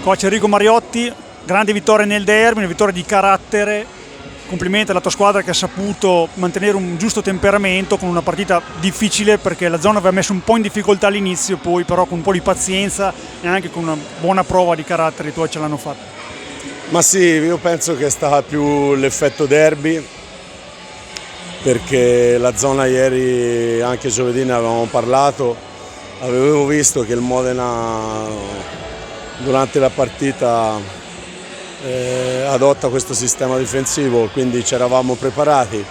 Coach Enrico Mariotti, grande vittoria nel derby, una vittoria di carattere. Complimenti alla tua squadra che ha saputo mantenere un giusto temperamento con una partita difficile, perché la zona aveva messo un po' in difficoltà all'inizio, poi però con un po' di pazienza e anche con una buona prova di carattere i tuoi ce l'hanno fatta. Ma sì, io penso che è stato più l'effetto derby, perché la zona ieri, anche giovedì ne avevamo parlato, avevo visto che il Modena durante la partita adotta questo sistema difensivo, quindi ci eravamo preparati.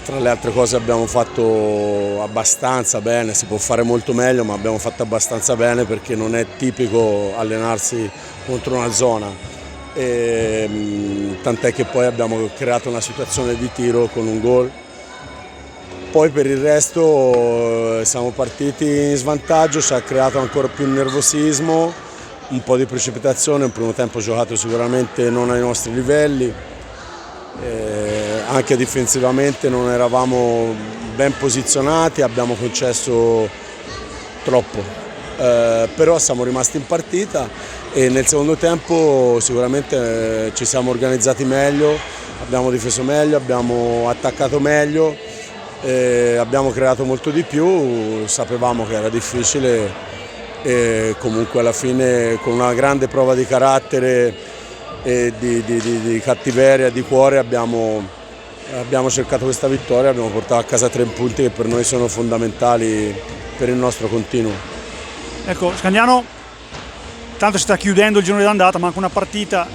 Tra le altre cose abbiamo fatto abbastanza bene, si può fare molto meglio, ma abbiamo fatto abbastanza bene perché non è tipico allenarsi contro una zona. Tant'è che poi abbiamo creato una situazione di tiro con un gol. Poi per il resto siamo partiti in svantaggio, ci ha creato ancora più nervosismo, un po' di precipitazione, un primo tempo giocato sicuramente non ai nostri livelli, anche difensivamente non eravamo ben posizionati, abbiamo concesso troppo, però siamo rimasti in partita e nel secondo tempo sicuramente ci siamo organizzati meglio, abbiamo difeso meglio, abbiamo attaccato meglio, abbiamo creato molto di più, sapevamo che era difficile e comunque alla fine con una grande prova di carattere e di cattiveria, di cuore abbiamo cercato questa vittoria, abbiamo portato a casa 3 punti che per noi sono fondamentali per il nostro continuo. Ecco, Scandiano, tanto si sta chiudendo il girone d'andata, manca una partita,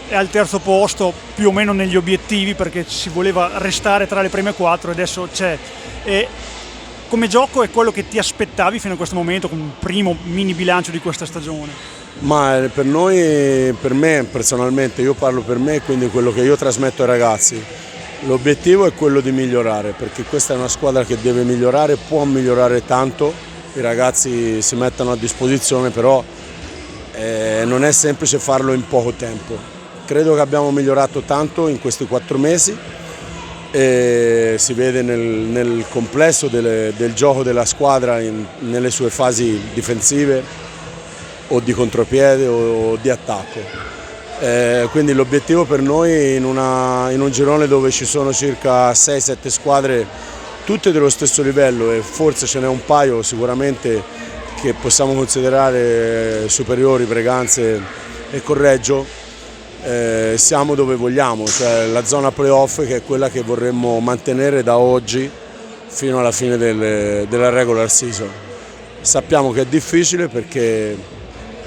è al terzo posto più o meno negli obiettivi perché si voleva restare tra le prime 4 e adesso c'è. Come gioco è quello che ti aspettavi fino a questo momento, con un primo mini bilancio di questa stagione? Ma per noi, per me personalmente, io parlo per me, quindi quello che io trasmetto ai ragazzi, l'obiettivo è quello di migliorare, perché questa è una squadra che deve migliorare, può migliorare tanto, i ragazzi si mettono a disposizione, però non è semplice farlo in poco tempo. Credo che abbiamo migliorato tanto in questi 4 mesi. E si vede nel complesso del gioco della squadra nelle sue fasi difensive o di contropiede o di attacco. Quindi l'obiettivo per noi in un girone dove ci sono circa 6-7 squadre tutte dello stesso livello e forse ce n'è un paio sicuramente che possiamo considerare superiori, Breganze e Correggio. Siamo dove vogliamo, cioè la zona playoff, che è quella che vorremmo mantenere da oggi fino alla fine della regular season. Sappiamo che è difficile perché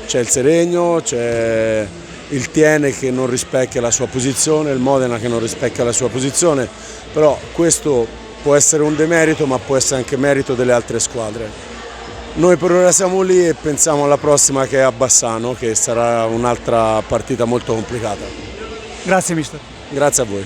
c'è il Seregno, c'è il Tiene che non rispecchia la sua posizione, il Modena che non rispecchia la sua posizione, però questo può essere un demerito ma può essere anche merito delle altre squadre. Noi per ora siamo lì e pensiamo alla prossima che è a Bassano, che sarà un'altra partita molto complicata. Grazie mister. Grazie a voi.